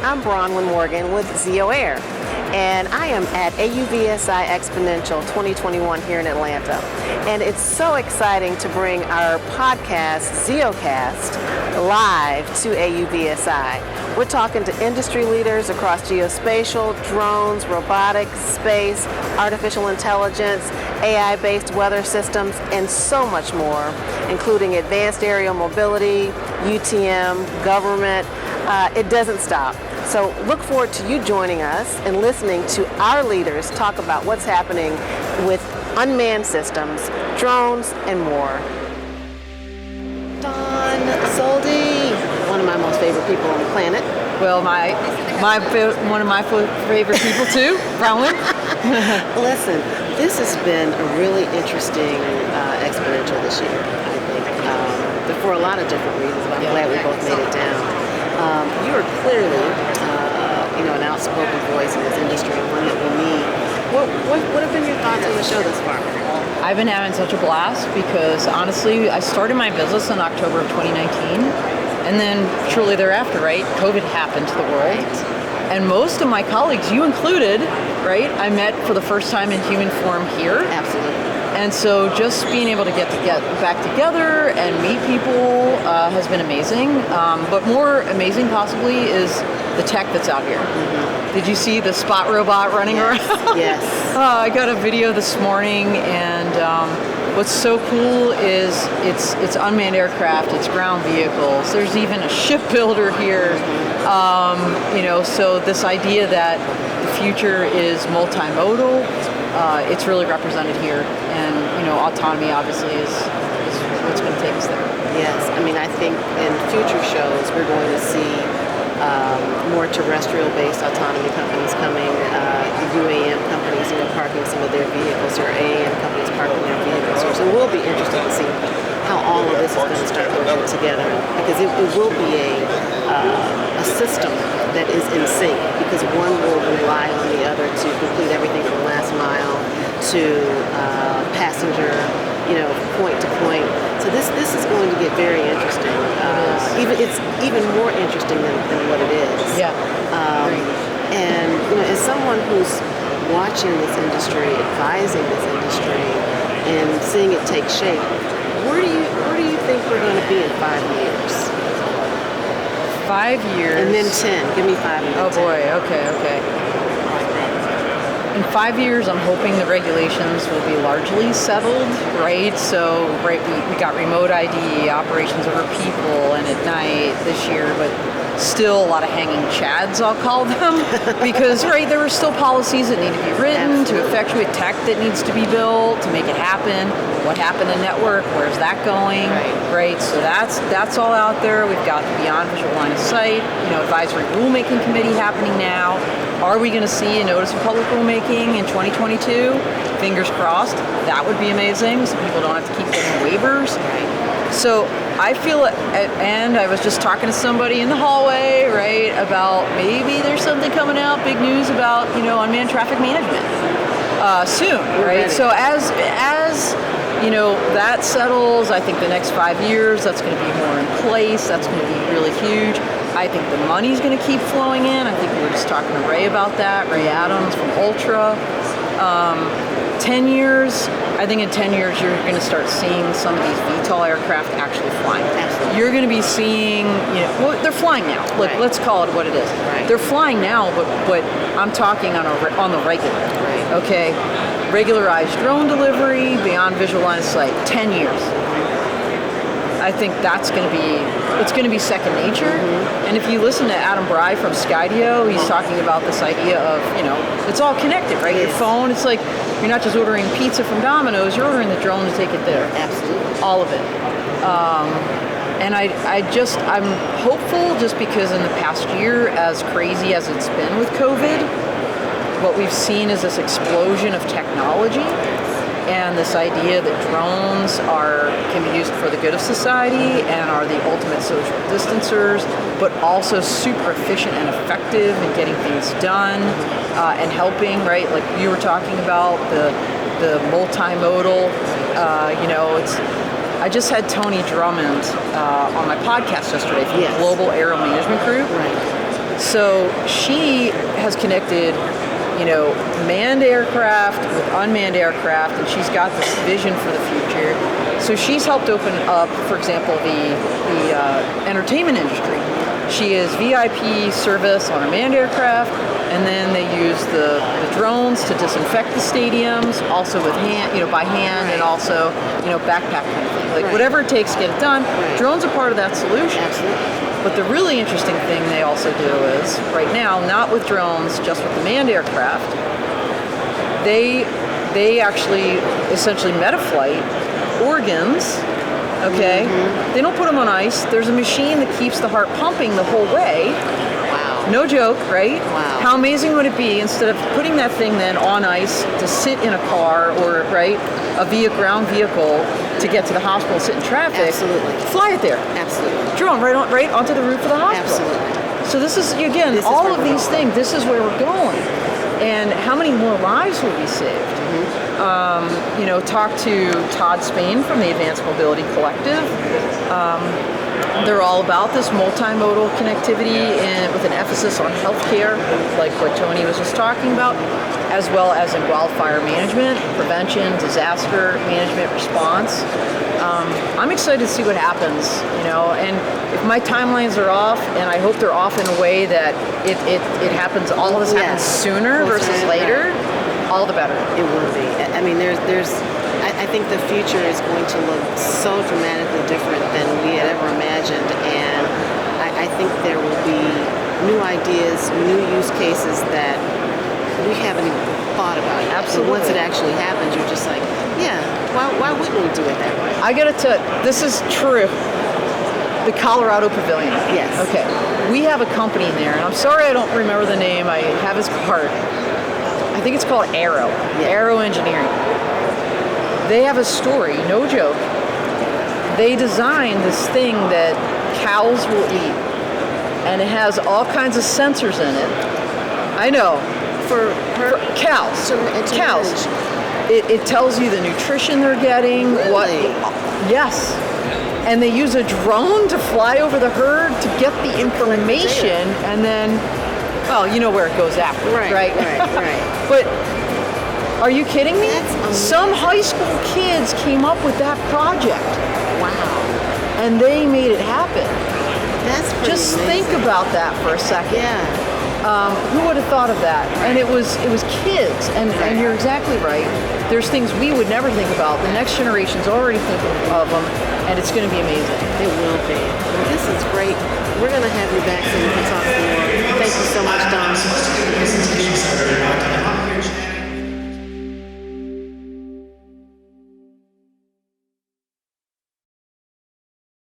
I'm Bronwyn Morgan with ZO Air, and I am at AUVSI Xponential 2021 here in Atlanta. And it's so exciting to bring our podcast, ZOcast, live to AUVSI. We're talking to industry leaders across geospatial, drones, robotics, space, artificial intelligence, AI-based weather systems, and so much more, including advanced aerial mobility, UTM, government. It doesn't stop. So look forward to you joining us and listening to our leaders talk about what's happening with unmanned systems, drones, and more. Don, Zoldi, one of my most favorite people on the planet. Well, one of my favorite people too, Bronwyn. Listen, this has been a really interesting Xponential this year, I think, for a lot of different reasons, but I'm glad we both made it down. You are clearly, an outspoken voice in this industry, and one that will need. What have been your thoughts on the show thus far? I've been having such a blast because, honestly, I started my business in October of 2019, and then shortly thereafter, right, COVID happened to the world. Right. And most of my colleagues, you included, right, I met for the first time in human form here. Absolutely. And so just being able to get back together and meet people has been amazing. But more amazing possibly is the tech that's out here. Mm-hmm. Did you see the spot robot running around? Yes. I got a video this morning, and what's so cool is it's unmanned aircraft, it's ground vehicles. There's even a shipbuilder here. So this idea that the future is multimodal, it's really represented here, and autonomy obviously is what's going to take us there. Yes, I think in future shows we're going to see more terrestrial-based autonomy companies coming, UAM companies, parking some of their vehicles, or AAM companies parking their vehicles here. So we'll be interested to see how all of this is going to start working together, because it will be a system that is in sync, because one will rely on the other to complete everything from last mile to passenger, point to point. So this is going to get very interesting. It's even more interesting than what it is. Yeah. And as someone who's watching this industry, advising this industry, and seeing it take shape, where do you think we're going to be in 5 years? 5 years. And then 10. Give me 5 and then 10. Oh boy, okay. In 5 years, I'm hoping the regulations will be largely settled, right? So, we got remote ID, operations over people, and at night this year, but still a lot of hanging chads, I'll call them, because, there were still policies that need to be written to effectuate tech that needs to be built to make it happen. What happened to network? Where's that going? Right. So that's all out there. We've got the Beyond Visual Line of Sight, advisory rulemaking committee happening now. Are we going to see a notice of public rulemaking in 2022? Fingers crossed. That would be amazing, so people don't have to keep getting waivers. So I feel, and I was just talking to somebody in the hallway, about maybe there's something coming out, big news about, unmanned traffic management soon, right? So as that settles, I think the next 5 years, that's going to be more in place. That's going to be really huge. I think the money's going to keep flowing in. I think we were just talking to Ray about that, Ray Adams from Ultra. 10 years, I think in 10 years you're going to start seeing some of these VTOL aircraft actually flying. Absolutely. You're going to be seeing, they're flying now. Look, let's call it what it is. Right. They're flying now, but I'm talking on the regular. Right. Okay, regularized drone delivery, beyond visual line of sight, 10 years. I think it's going to be second nature. Mm-hmm. And if you listen to Adam Bry from Skydio, he's talking about this idea of, it's all connected, right? Your phone, it's like you're not just ordering pizza from Domino's, you're ordering the drone to take it there. Absolutely. All of it. And I'm hopeful, just because in the past year, as crazy as it's been with COVID, what we've seen is this explosion of technology. And this idea that drones can be used for the good of society and are the ultimate social distancers, but also super efficient and effective in getting things done and helping, right? Like you were talking about the multimodal, I just had Tony Drummond on my podcast yesterday from the Global Aero Management Group. Right. So she has connected, manned aircraft with unmanned aircraft, and she's got this vision for the future. So she's helped open up, for example, the entertainment industry. She is VIP service on a manned aircraft, and then they use the drones to disinfect the stadiums, also with by hand, and also, backpack kind of thing. Like whatever it takes to get it done. Drones are part of that solution. Absolutely. But the really interesting thing they also do is, right now, not with drones, just with the manned aircraft, they actually essentially metaflight organs. Okay, they don't put them on ice. There's a machine that keeps the heart pumping the whole way. Wow. No joke, right? Wow. How amazing would it be, instead of putting that thing then on ice to sit in a car or a ground vehicle to get to the hospital, sit in traffic. Absolutely. Fly it there. Absolutely. Drone right onto the roof of the hospital. Absolutely. So this is, again, This is all where of we're these going. things. This is where we're going. And how many more lives will be saved? Talk to Todd Spain from the Advanced Mobility Collective. They're all about this multimodal connectivity and with an emphasis on healthcare, like what Tony was just talking about, as well as in wildfire management, prevention, disaster management, response. I'm excited to see what happens, and if my timelines are off, and I hope they're off in a way that it happens, all of this happens sooner versus later, all the better. It will be. I mean, I think the future is going to look so dramatically different than we had ever imagined, and I think there will be new ideas, new use cases that we haven't even thought about yet. Absolutely. So once it actually happens, you're just like, yeah, why wouldn't we do it that way? I gotta tell you, this is true. The Colorado Pavilion. Yes. Okay. We have a company in there, and I'm sorry I don't remember the name. I have his card. I think it's called Aero. Yeah. Aero Engineering. They have a story, no joke. They designed this thing that cows will eat, and it has all kinds of sensors in it. I know. For Cows. to Cows. manage. It tells you the nutrition they're getting. Really? Yes. And they use a drone to fly over the herd to get the information, and then, well, you know where it goes after, right? Right. But are you kidding me? That's amazing. Some high school kids came up with that project, Wow. and they made it happen. That's pretty Just amazing. think about that for a second. Yeah. Who would have thought of that? And it was kids, and you're exactly right. There's things we would never think about. The next generation's already thinking of them, and it's going to be amazing. It will be. Well, this is great. We're going to have you back so we can talk more. Thank you so much, Don.